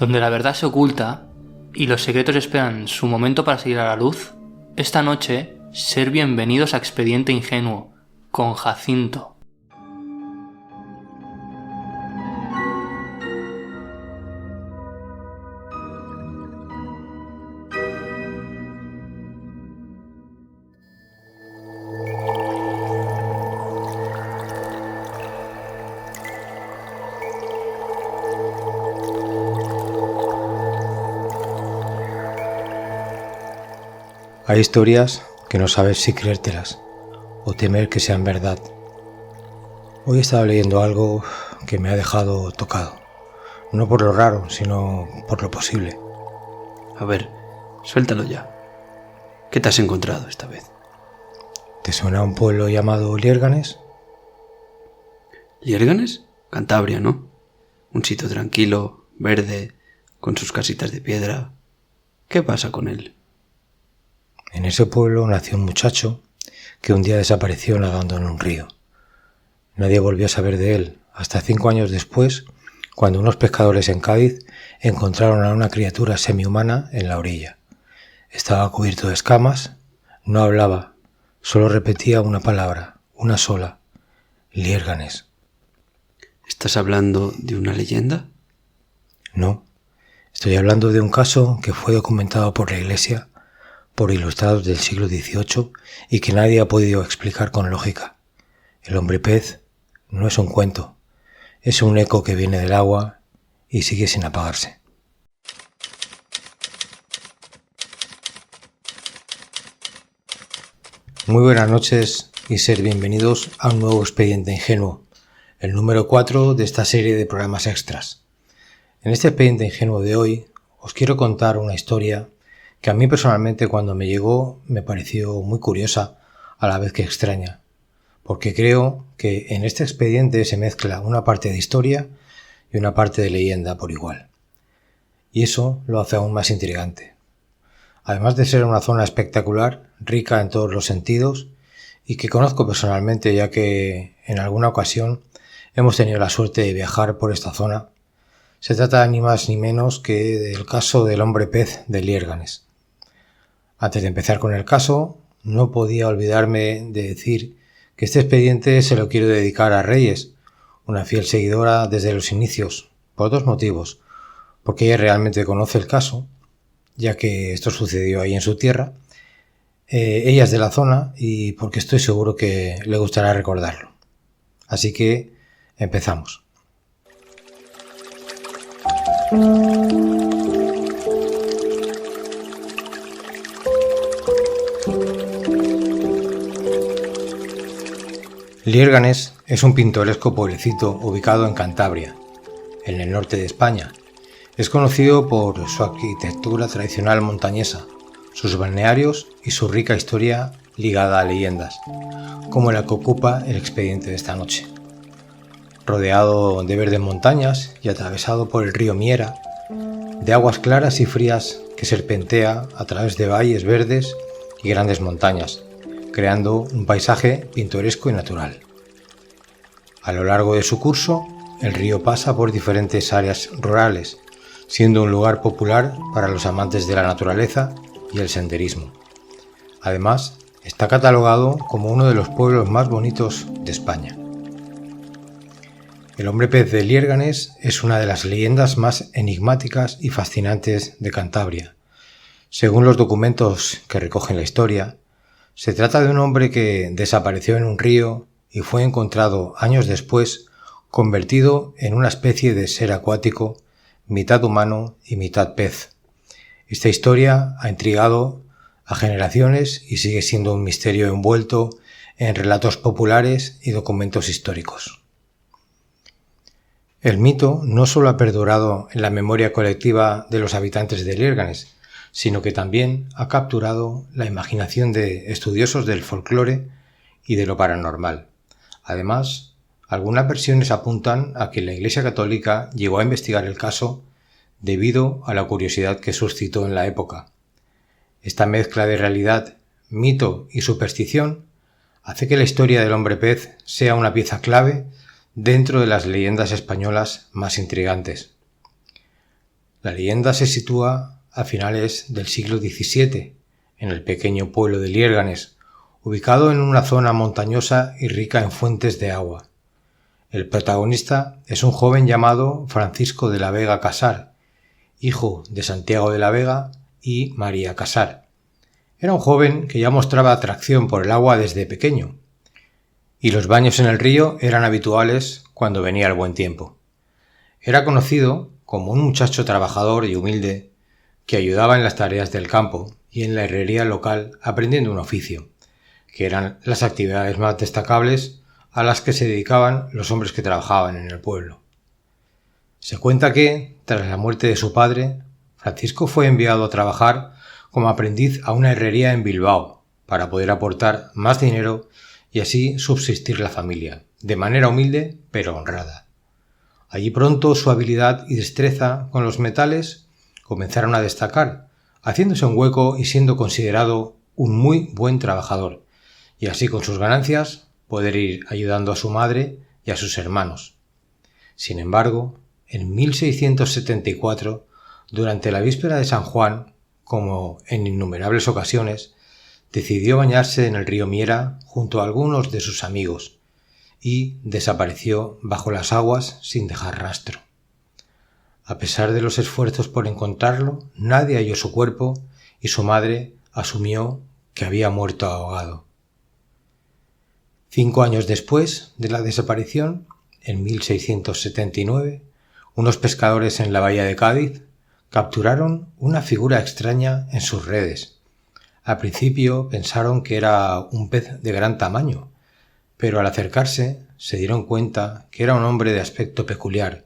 donde la verdad se oculta y los secretos esperan su momento para salir a la luz, esta noche, ser bienvenidos a Expediente Ingenuo, con Jacinto. Hay historias que no sabes si creértelas o temer que sean verdad. Hoy he estado leyendo algo que me ha dejado tocado, no por lo raro, sino por lo posible. A ver, suéltalo ya. ¿Qué te has encontrado esta vez? ¿Te suena un pueblo llamado Liérganes? ¿Liérganes? Cantabria, ¿no? Un sitio tranquilo, verde, con sus casitas de piedra. ¿Qué pasa con él? En ese pueblo nació un muchacho que un día desapareció nadando en un río. Nadie volvió a saber de él hasta 5 años después, cuando unos pescadores en Cádiz encontraron a una criatura semihumana en la orilla. Estaba cubierto de escamas, no hablaba, solo repetía una palabra, una sola: Liérganes. ¿Estás hablando de una leyenda? No, estoy hablando de un caso que fue documentado por la Iglesia, por ilustrados del siglo XVIII y que nadie ha podido explicar con lógica. El hombre pez no es un cuento, es un eco que viene del agua y sigue sin apagarse. Muy buenas noches y ser bienvenidos a un nuevo Expediente Ingenuo, el número 4 de esta serie de programas extras. En este Expediente Ingenuo de hoy os quiero contar una historia que a mí personalmente cuando me llegó me pareció muy curiosa a la vez que extraña, porque creo que en este expediente se mezcla una parte de historia y una parte de leyenda por igual. Y eso lo hace aún más intrigante. Además de ser una zona espectacular, rica en todos los sentidos y que conozco personalmente ya que en alguna ocasión hemos tenido la suerte de viajar por esta zona, se trata ni más ni menos que del caso del hombre pez de Liérganes. Antes de empezar con el caso, no podía olvidarme de decir que este expediente se lo quiero dedicar a Reyes, una fiel seguidora desde los inicios, por 2 motivos. Porque ella realmente conoce el caso, ya que esto sucedió ahí en su tierra. Ella es de la zona y porque estoy seguro que le gustará recordarlo. Así que empezamos. Liérganes es un pintoresco pueblecito ubicado en Cantabria, en el norte de España. Es conocido por su arquitectura tradicional montañesa, sus balnearios y su rica historia ligada a leyendas, como la que ocupa el expediente de esta noche. Rodeado de verdes montañas y atravesado por el río Miera, de aguas claras y frías que serpentea a través de valles verdes y grandes montañas, creando un paisaje pintoresco y natural. A lo largo de su curso, el río pasa por diferentes áreas rurales, siendo un lugar popular para los amantes de la naturaleza y el senderismo. Además, está catalogado como uno de los pueblos más bonitos de España. El hombre pez de Liérganes es una de las leyendas más enigmáticas y fascinantes de Cantabria. Según los documentos que recogen la historia, se trata de un hombre que desapareció en un río y fue encontrado años después convertido en una especie de ser acuático, mitad humano y mitad pez. Esta historia ha intrigado a generaciones y sigue siendo un misterio envuelto en relatos populares y documentos históricos. El mito no solo ha perdurado en la memoria colectiva de los habitantes de Liérganes, sino que también ha capturado la imaginación de estudiosos del folclore y de lo paranormal. Además, algunas versiones apuntan a que la Iglesia Católica llegó a investigar el caso debido a la curiosidad que suscitó en la época. Esta mezcla de realidad, mito y superstición hace que la historia del hombre pez sea una pieza clave dentro de las leyendas españolas más intrigantes. La leyenda se sitúa a finales del siglo XVII, en el pequeño pueblo de Liérganes, ubicado en una zona montañosa y rica en fuentes de agua. El protagonista es un joven llamado Francisco de la Vega Casar, hijo de Santiago de la Vega y María Casar. Era un joven que ya mostraba atracción por el agua desde pequeño, y los baños en el río eran habituales cuando venía el buen tiempo. Era conocido como un muchacho trabajador y humilde que ayudaba en las tareas del campo y en la herrería local aprendiendo un oficio, que eran las actividades más destacables a las que se dedicaban los hombres que trabajaban en el pueblo. Se cuenta que, tras la muerte de su padre, Francisco fue enviado a trabajar como aprendiz a una herrería en Bilbao para poder aportar más dinero y así subsistir la familia, de manera humilde pero honrada. Allí pronto su habilidad y destreza con los metales comenzaron a destacar, haciéndose un hueco y siendo considerado un muy buen trabajador, y así con sus ganancias poder ir ayudando a su madre y a sus hermanos. Sin embargo, en 1674, durante la víspera de San Juan, como en innumerables ocasiones, decidió bañarse en el río Miera junto a algunos de sus amigos y desapareció bajo las aguas sin dejar rastro. A pesar de los esfuerzos por encontrarlo, nadie halló su cuerpo y su madre asumió que había muerto ahogado. 5 años después de la desaparición, en 1679, unos pescadores en la bahía de Cádiz capturaron una figura extraña en sus redes. Al principio pensaron que era un pez de gran tamaño, pero al acercarse se dieron cuenta que era un hombre de aspecto peculiar,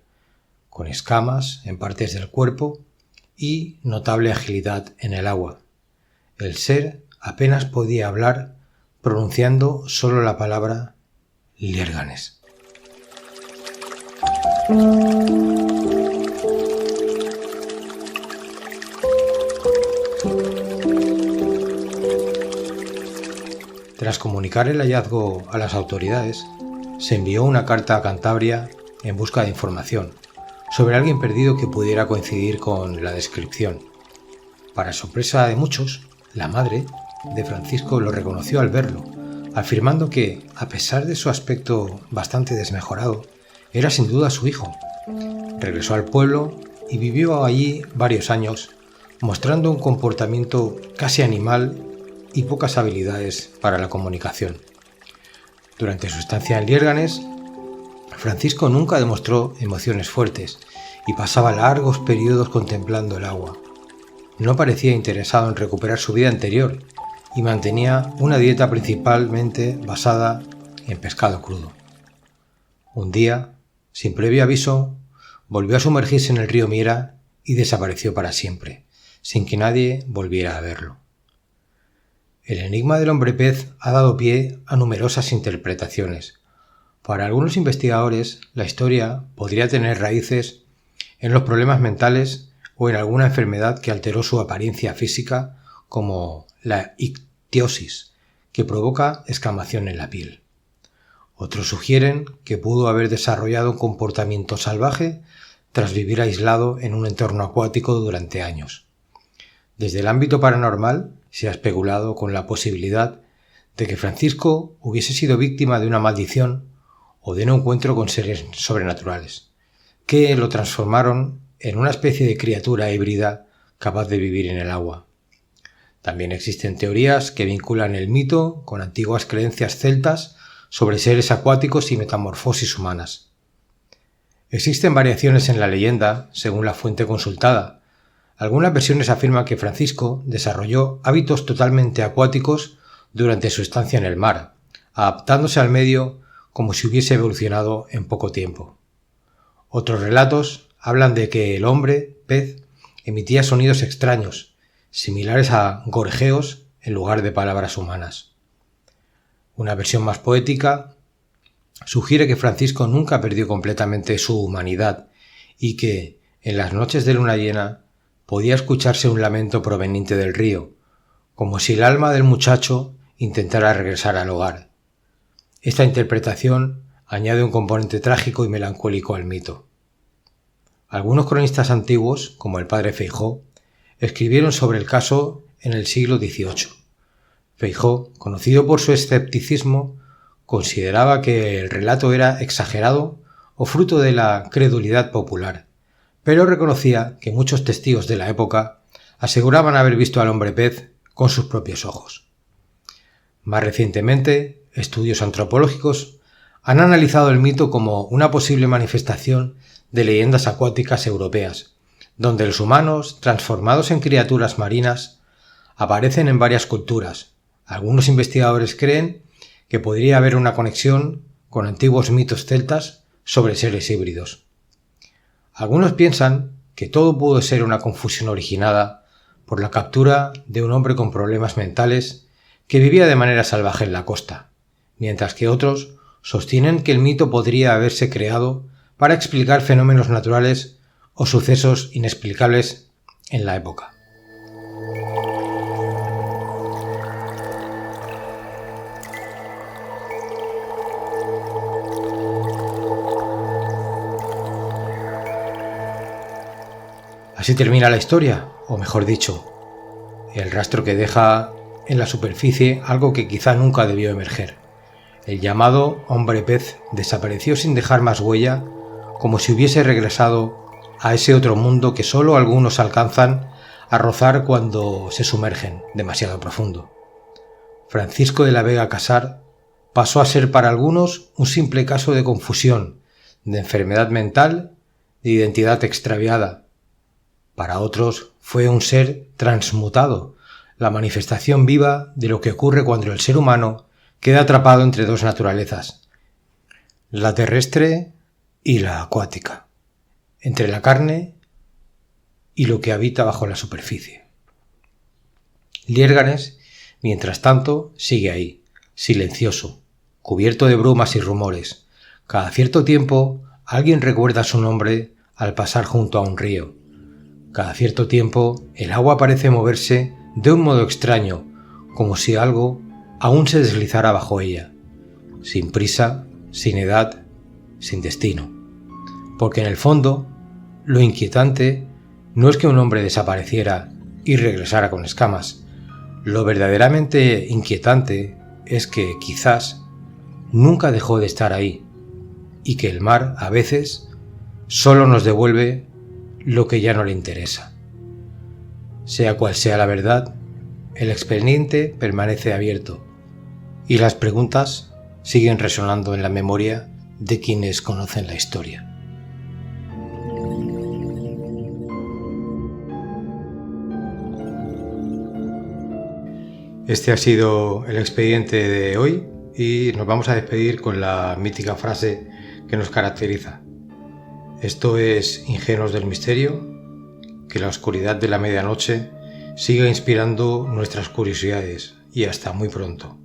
con escamas en partes del cuerpo y notable agilidad en el agua. El ser apenas podía hablar, pronunciando solo la palabra Liérganes. Tras comunicar el hallazgo a las autoridades, se envió una carta a Cantabria en busca de información sobre alguien perdido que pudiera coincidir con la descripción. Para sorpresa de muchos, la madre de Francisco lo reconoció al verlo, afirmando que, a pesar de su aspecto bastante desmejorado, era sin duda su hijo. Regresó al pueblo y vivió allí varios años, mostrando un comportamiento casi animal y pocas habilidades para la comunicación. Durante su estancia en Liérganes, Francisco nunca demostró emociones fuertes y pasaba largos periodos contemplando el agua. No parecía interesado en recuperar su vida anterior y mantenía una dieta principalmente basada en pescado crudo. Un día, sin previo aviso, volvió a sumergirse en el río Miera y desapareció para siempre, sin que nadie volviera a verlo. El enigma del hombre pez ha dado pie a numerosas interpretaciones. Para algunos investigadores, la historia podría tener raíces en los problemas mentales o en alguna enfermedad que alteró su apariencia física, como la ictiosis, que provoca escamación en la piel. Otros sugieren que pudo haber desarrollado un comportamiento salvaje tras vivir aislado en un entorno acuático durante años. Desde el ámbito paranormal se ha especulado con la posibilidad de que Francisco hubiese sido víctima de una maldición o de un encuentro con seres sobrenaturales, que lo transformaron en una especie de criatura híbrida capaz de vivir en el agua. También existen teorías que vinculan el mito con antiguas creencias celtas sobre seres acuáticos y metamorfosis humanas. Existen variaciones en la leyenda según la fuente consultada. Algunas versiones afirman que Francisco desarrolló hábitos totalmente acuáticos durante su estancia en el mar, adaptándose al medio como si hubiese evolucionado en poco tiempo. Otros relatos hablan de que el hombre pez emitía sonidos extraños, similares a gorjeos en lugar de palabras humanas. Una versión más poética sugiere que Francisco nunca perdió completamente su humanidad y que, en las noches de luna llena, podía escucharse un lamento proveniente del río, como si el alma del muchacho intentara regresar al hogar. Esta interpretación añade un componente trágico y melancólico al mito. Algunos cronistas antiguos, como el padre Feijoo, escribieron sobre el caso en el siglo XVIII. Feijoo, conocido por su escepticismo, consideraba que el relato era exagerado o fruto de la credulidad popular, pero reconocía que muchos testigos de la época aseguraban haber visto al hombre pez con sus propios ojos. Más recientemente, estudios antropológicos han analizado el mito como una posible manifestación de leyendas acuáticas europeas, donde los humanos, transformados en criaturas marinas, aparecen en varias culturas. Algunos investigadores creen que podría haber una conexión con antiguos mitos celtas sobre seres híbridos. Algunos piensan que todo pudo ser una confusión originada por la captura de un hombre con problemas mentales que vivía de manera salvaje en la costa, mientras que otros sostienen que el mito podría haberse creado para explicar fenómenos naturales o sucesos inexplicables en la época. Así termina la historia, o mejor dicho, el rastro que deja en la superficie algo que quizá nunca debió emerger. El llamado hombre pez desapareció sin dejar más huella, como si hubiese regresado a ese otro mundo que solo algunos alcanzan a rozar cuando se sumergen demasiado profundo. Francisco de la Vega Casar pasó a ser para algunos un simple caso de confusión, de enfermedad mental, de identidad extraviada. Para otros fue un ser transmutado, la manifestación viva de lo que ocurre cuando el ser humano queda atrapado entre dos naturalezas, la terrestre y la acuática, entre la carne y lo que habita bajo la superficie. Liérganes, mientras tanto, sigue ahí, silencioso, cubierto de brumas y rumores. Cada cierto tiempo alguien recuerda su nombre al pasar junto a un río. Cada cierto tiempo el agua parece moverse de un modo extraño, como si algo aún se deslizara bajo ella, sin prisa, sin edad, sin destino. Porque en el fondo, lo inquietante no es que un hombre desapareciera y regresara con escamas. Lo verdaderamente inquietante es que quizás nunca dejó de estar ahí y que el mar a veces solo nos devuelve lo que ya no le interesa. Sea cual sea la verdad, el expediente permanece abierto y las preguntas siguen resonando en la memoria de quienes conocen la historia. Este ha sido el expediente de hoy y nos vamos a despedir con la mítica frase que nos caracteriza. Esto es Ingenuos del Misterio, que la oscuridad de la medianoche siga inspirando nuestras curiosidades y hasta muy pronto.